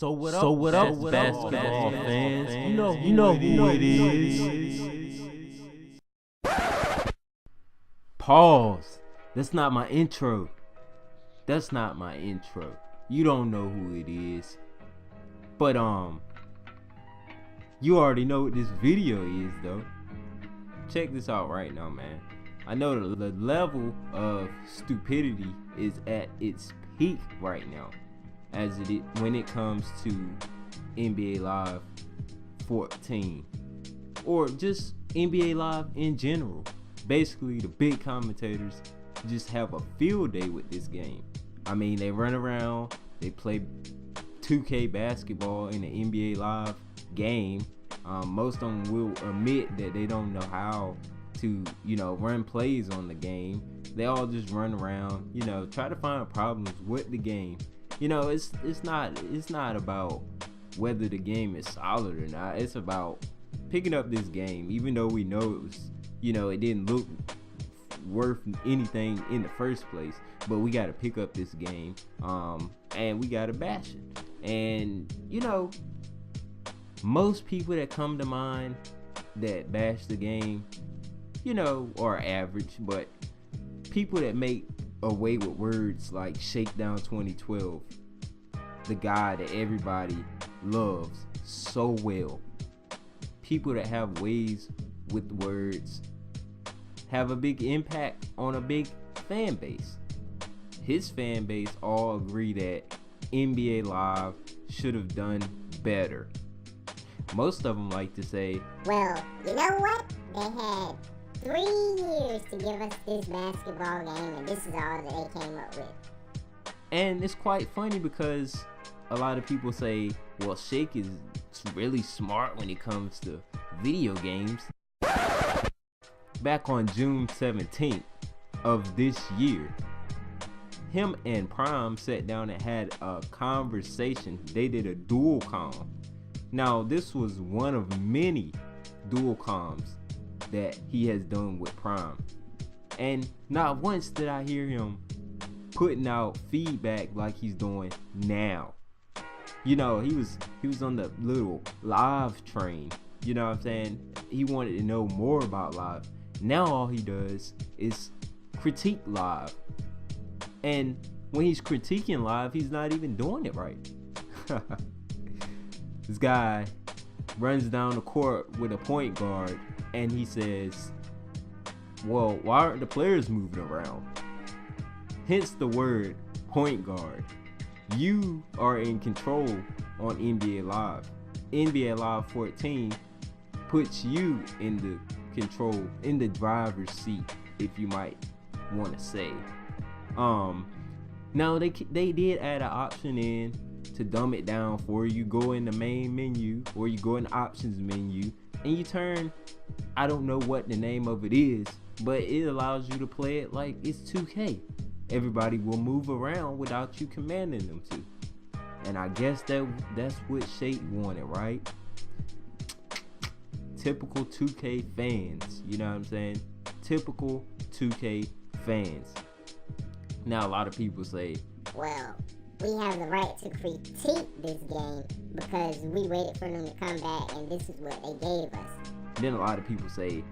So what up, basketball fans? You know who it is. Pause. That's not my intro. You don't know who it is. But you already know what this video is though. Check this out right now, man. I know the level of stupidity is at its peak right now, as when it comes to NBA Live 14 or just NBA Live in general. Basically, the big commentators just have a field day with this game. I mean, they run around, they play 2K basketball in the NBA Live game. Most of them will admit that they don't know how to, run plays on the game. They all just run around, try to find problems with the game. It's not about whether the game is solid or not. It's about picking up this game, even though we know it was, it didn't look worth anything in the first place. But we got to pick up this game, and we got to bash it. And most people that come to mind that bash the game, are average. But people that make away with words like Shakedown 2012, the guy that everybody loves so well, people that have ways with words have a big impact on a big fan base. His fan base all agree that NBA Live should have done better. Most of them like to say, well, you know what? They had 3 years to give us this basketball game, and this is all that they came up with. And it's quite funny because a lot of people say, well, Shake is really smart when it comes to video games. Back on June 17th of this year, him and Prime sat down and had a conversation. They did a dual comm. Now, this was one of many dual comms that he has done with Prime. And not once did I hear him putting out feedback like he's doing now. He was on the little live train. You know what I'm saying? He wanted to know more about live. Now all he does is critique live. And when he's critiquing live, he's not even doing it right. This guy runs down the court with a point guard and he says, well, why aren't the players moving around? Hence the word point guard. You are in control on NBA Live. NBA Live 14 puts you in the control, in the driver's seat, if you might want to say. Now they did add an option in to dumb it down for you. Go in the main menu or you go in the options menu and you turn, I don't know what the name of it is, but it allows you to play it like it's 2K. Everybody will move around without you commanding them to. And I guess that's what Shake wanted, right? Typical 2K fans, you know what I'm saying? Typical 2K fans. Now a lot of people say, well, we have the right to critique this game because we waited for them to come back and this is what they gave us. Then a lot of people say,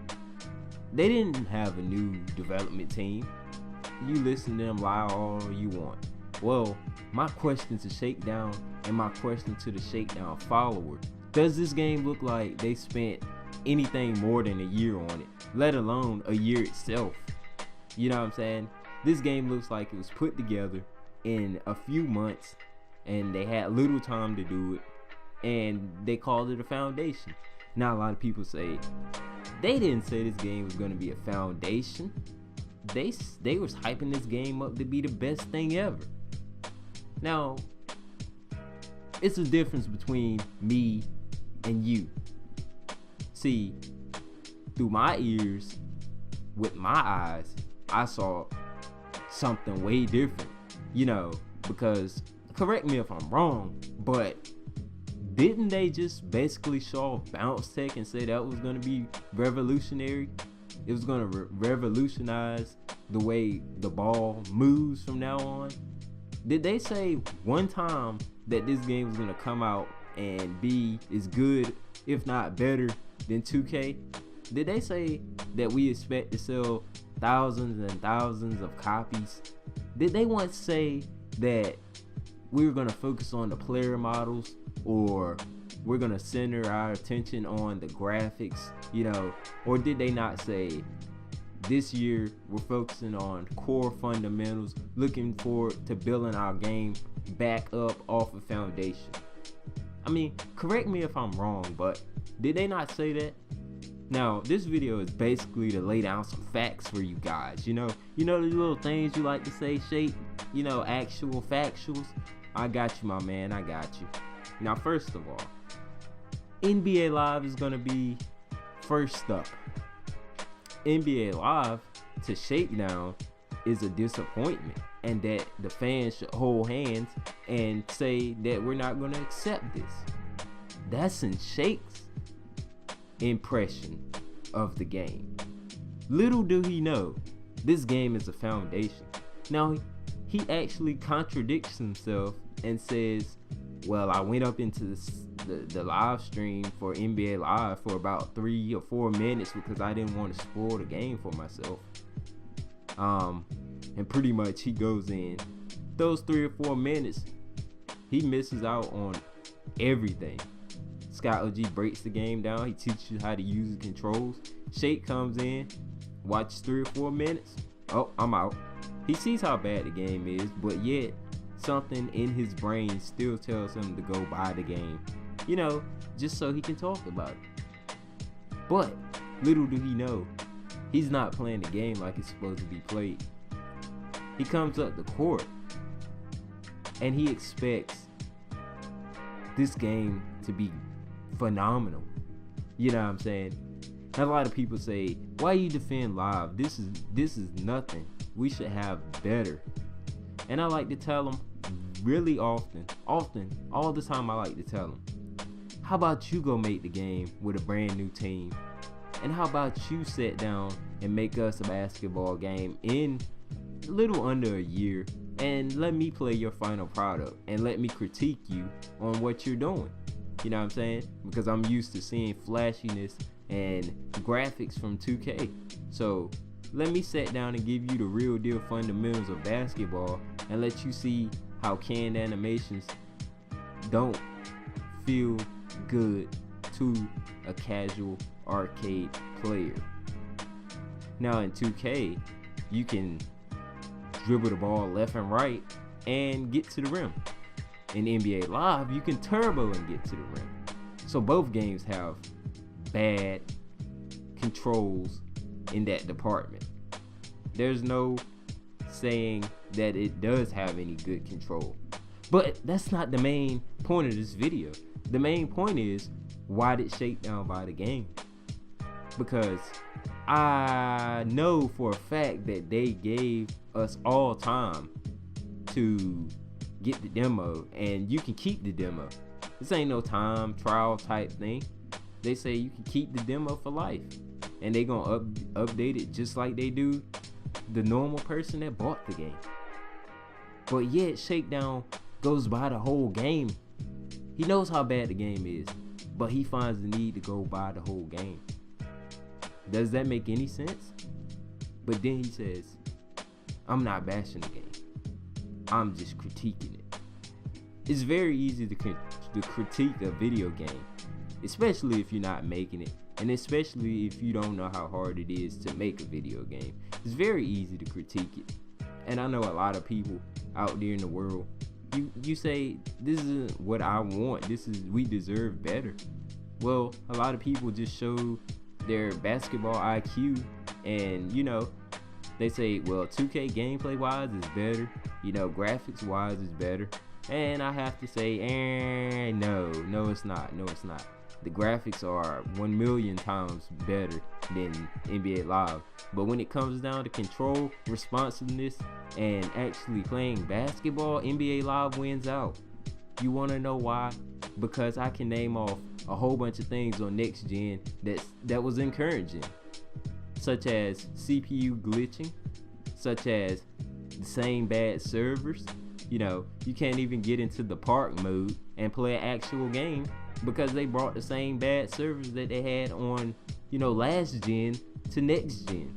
they didn't have a new development team. You listen to them lie all you want. Well, my question to Shakedown and my question to the Shakedown follower, does this game look like they spent anything more than a year on it, let alone a year itself? You know what I'm saying? This game looks like it was put together in a few months and they had little time to do it and they called it a foundation. Now a lot of people say they didn't say this game was going to be a foundation. They was hyping this game up to be the best thing ever. Now, it's a difference between me and you. See, through my ears, with my eyes, I saw something way different. Because, correct me if I'm wrong, but didn't they just basically show off bounce tech and say that was going to be revolutionary? It was going to revolutionize the way the ball moves from now on. Did they say one time that this game was gonna come out and be as good, if not better, than 2K? Did they say that we expect to sell thousands and thousands of copies? Did they once say that we were gonna focus on the player models, or we're gonna center our attention on the graphics, or did they not say this year we're focusing on core fundamentals, looking forward to building our game back up off a foundation? I mean, correct me if I'm wrong, but did they not say that? Now, this video is basically to lay down some facts for you guys. The little things you like to say, Shake, actual factuals. I got you, my man, I got you. Now, first of all, NBA Live is gonna be first up. NBA Live to Shakedown is a disappointment, and that the fans should hold hands and say that we're not gonna accept this. That's in Shake's impression of the game. Little do he know, this game is a foundation. Now, he actually contradicts himself and says, well, I went up into the live stream for NBA Live for about 3 or 4 minutes because I didn't want to spoil the game for myself. And pretty much he goes in those 3 or 4 minutes, he misses out on everything. Scott OG breaks the game down. He teaches you how to use the controls. Shake comes in, watches 3 or 4 minutes. Oh, I'm out. He sees how bad the game is, but yet something in his brain still tells him to go buy the game, just so he can talk about it. But little do he know, he's not playing the game like it's supposed to be played. He comes up the court and he expects this game to be phenomenal. You know what I'm saying? And a lot of people say, why you defend Live? This is nothing. We should have better. And I like to tell them really often, all the time, I like to tell them, how about you go make the game with a brand new team? And how about you sit down and make us a basketball game in a little under a year, and let me play your final product and let me critique you on what you're doing. You know what I'm saying? Because I'm used to seeing flashiness and graphics from 2K. So let me sit down and give you the real deal fundamentals of basketball and let you see how canned animations don't feel good to a casual arcade player. Now in 2K, you can dribble the ball left and right and get to the rim. In NBA Live, you can turbo and get to the rim. So both games have bad controls in that department. There's no saying that it does have any good control. But that's not the main point of this video. The main point is, why did Shakedown buy the game? Because I know for a fact that they gave us all time to get the demo, and you can keep the demo. This ain't no time trial type thing. They say you can keep the demo for life, and they gonna update it just like they do the normal person that bought the game. But yet Shakedown goes by the whole game. He knows how bad the game is, but he finds the need to go buy the whole game. Does that make any sense? But then he says, I'm not bashing the game, I'm just critiquing it. It's very easy to critique a video game, especially if you're not making it, and especially if you don't know how hard it is to make a video game. It's very easy to critique it. And I know a lot of people out there in the world, you say, this isn't what I want, we deserve better. Well, a lot of people just show their basketball IQ, and they say, well, 2K gameplay wise is better, graphics wise is better. And I have to say, no, it's not. The graphics are 1,000,000 times better than NBA Live. But when it comes down to control, responsiveness, and actually playing basketball, NBA Live wins out. You want to know why? Because I can name off a whole bunch of things on next gen that was encouraging, such as CPU glitching, such as the same bad servers, You can't even get into the park mode and play an actual game because they brought the same bad servers that they had on, last gen to next gen.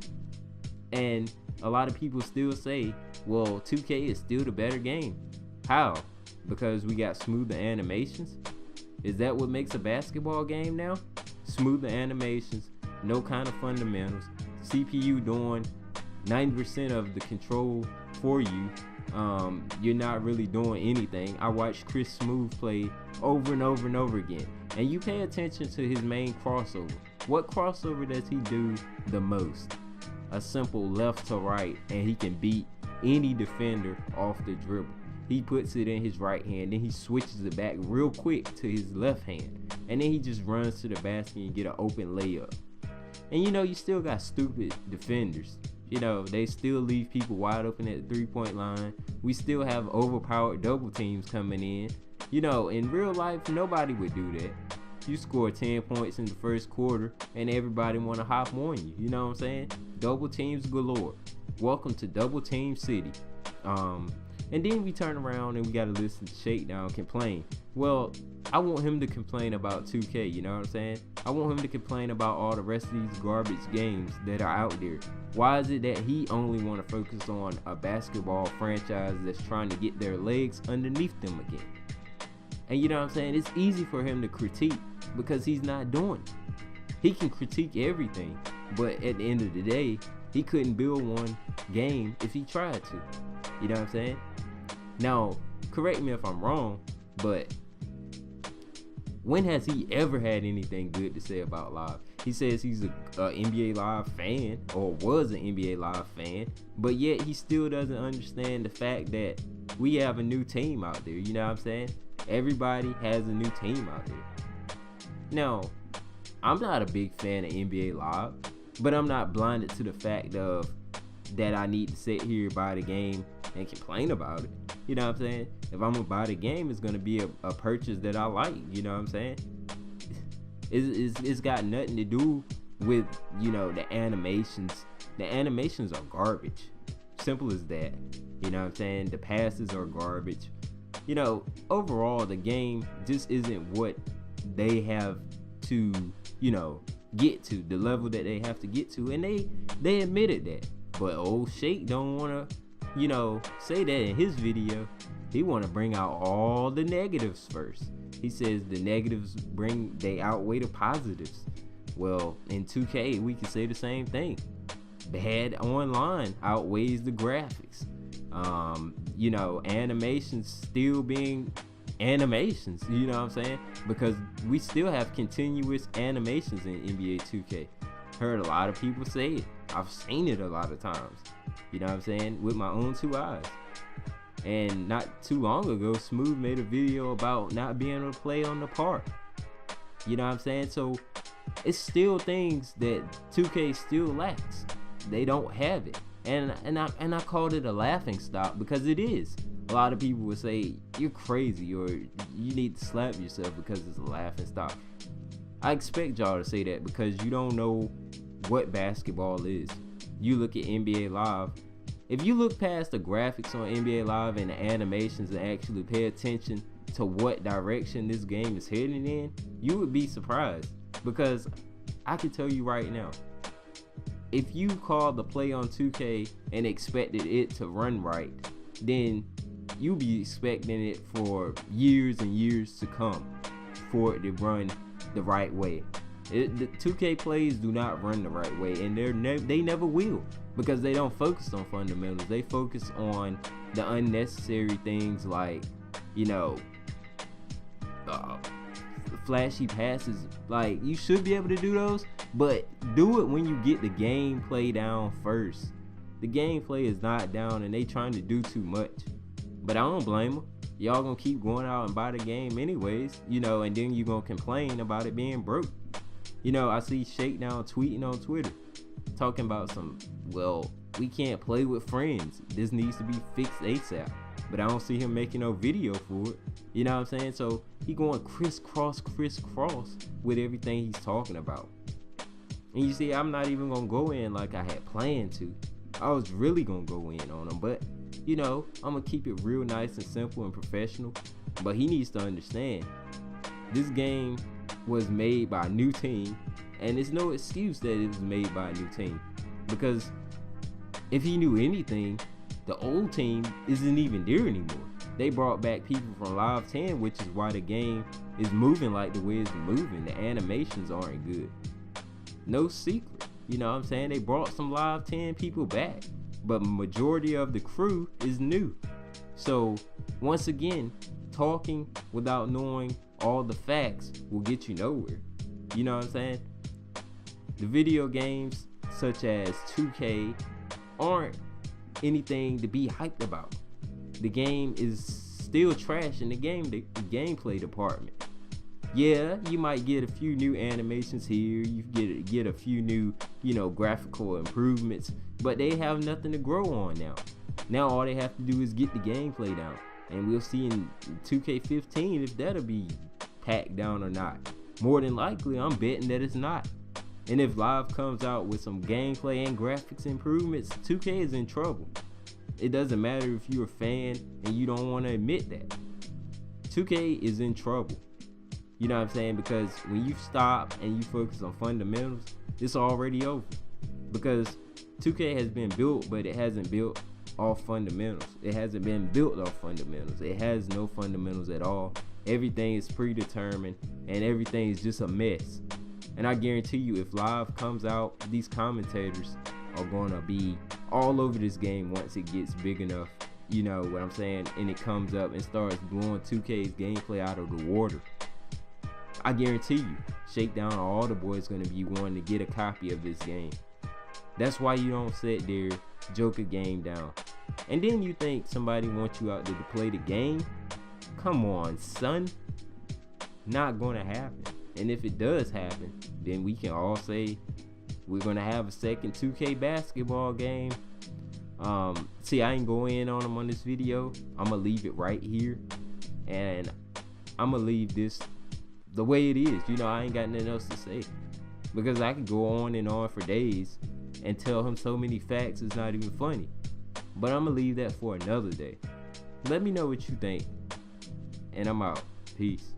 And a lot of people still say, well, 2K is still the better game. How? Because we got smoother animations? Is that what makes a basketball game now? Smoother animations, no kind of fundamentals, CPU doing 90% of the control for you. You're not really doing anything. I watched Chris Smooth play over and over and over again. And you pay attention to his main crossover. What crossover does he do the most? A simple left to right, and he can beat any defender off the dribble. He puts it in his right hand, then he switches it back real quick to his left hand, and then he just runs to the basket and get an open layup. And you still got stupid defenders. They still leave people wide open at the 3-point line. We still have overpowered double teams coming in. In real life, nobody would do that. You score 10 points in the first quarter and everybody want to hop on you. You know what I'm saying? Double teams galore. Welcome to Double Team City. And then we turn around and we got to listen to Shakedown complain. Well, I want him to complain about 2K, you know what I'm saying? I want him to complain about all the rest of these garbage games that are out there. Why is it that he only want to focus on a basketball franchise that's trying to get their legs underneath them again? And you know what I'm saying? It's easy for him to critique because he's not doing it. He can critique everything, but at the end of the day, he couldn't build one game if he tried to. You know what I'm saying? Now, correct me if I'm wrong, but when has he ever had anything good to say about Live? He says he's a NBA Live fan, or was an NBA Live fan, but yet he still doesn't understand the fact that we have a new team out there. You know what I'm saying? Everybody has a new team out there. Now, I'm not a big fan of NBA Live, but I'm not blinded to the fact of that I need to sit here, buy the game, and complain about it. You know what I'm saying? If I'm gonna buy the game, it's gonna be a purchase that I like. You know what I'm saying? It's got nothing to do with the animations. The animations are garbage. Simple as that. You know what I'm saying? The passes are garbage. Overall the game just isn't what they have to get to, the level that they have to get to, and they admitted that. But old Shake don't wanna say that in his video. He want to bring out all the negatives first. He says the negatives they outweigh the positives. Well, in 2K, we can say the same thing. Bad online outweighs the graphics. Animations still being animations, you know what I'm saying? Because we still have continuous animations in NBA 2K. Heard a lot of people say it. I've seen it a lot of times. You know what I'm saying? With my own two eyes. And not too long ago, Smooth made a video about not being able to play on the park. You know what I'm saying? So it's still things that 2K still lacks. They don't have it. And I called it a laughing stock because it is. A lot of people would say you're crazy or you need to slap yourself because it's a laughing stock. I expect y'all to say that because you don't know what basketball is. You look at NBA Live. If you look past the graphics on NBA Live and the animations and actually pay attention to what direction this game is heading in, you would be surprised. Because I can tell you right now, if you called the play on 2K and expected it to run right, then you'll be expecting it for years and years to come for it to run the right way. The 2K plays do not run the right way, and they never will, because they don't focus on fundamentals. They focus on the unnecessary things like, flashy passes. Like, you should be able to do those, but do it when you get the gameplay down first. The gameplay is not down, and they trying to do too much. But I don't blame them. Y'all gonna keep going out and buy the game anyways, and then you gonna complain about it being broke. I see Shakedown tweeting on Twitter, talking about we can't play with friends. This needs to be fixed ASAP. But I don't see him making no video for it. You know what I'm saying? So he going crisscross with everything he's talking about. And you see, I'm not even gonna go in like I had planned to. I was really gonna go in on him, but I'm gonna keep it real nice and simple and professional. But he needs to understand, this game was made by a new team, and it's no excuse that it was made by a new team. Because if he knew anything, the old team isn't even there anymore. They brought back people from Live 10, which is why the game is moving like the way it's moving. The animations aren't good. No secret. You know what I'm saying? They brought some Live 10 people back, but majority of the crew is new. So once again, talking without knowing all the facts will get you nowhere. You know what I'm saying? The video games such as 2K aren't anything to be hyped about. The game is still trash in the gameplay department. Yeah, you might get a few new animations here, you get a few new, graphical improvements, but they have nothing to grow on now. Now all they have to do is get the gameplay down, and we'll see in 2K15 if that'll be packed down or not. More than likely, I'm betting that it's not. And if Live comes out with some gameplay and graphics improvements, 2K is in trouble. It doesn't matter if you're a fan and you don't want to admit that. 2K is in trouble. You know what I'm saying? Because when you stop and you focus on fundamentals, it's already over. Because 2K has been built, but it hasn't built off fundamentals. It hasn't been built off fundamentals. It has no fundamentals at all. Everything is predetermined and everything is just a mess. And I guarantee you, if Live comes out, these commentators are gonna be all over this game once it gets big enough. You know what I'm saying? And it comes up and starts blowing 2K's gameplay out of the water. I guarantee you, Shakedown or all the boys gonna be wanting to get a copy of this game. That's why you don't sit there, joke a game down, and then you think somebody wants you out there to play the game. Come on, son. Not gonna happen. And if it does happen, then we can all say we're gonna have a second 2K basketball game. See, I ain't go in on them on this video. I'm gonna leave it right here, and I'm gonna leave this the way it is. I ain't got nothing else to say, because I could go on and on for days and tell him so many facts it's not even funny. But I'm gonna leave that for another day. Let me know what you think, and I'm out. Peace.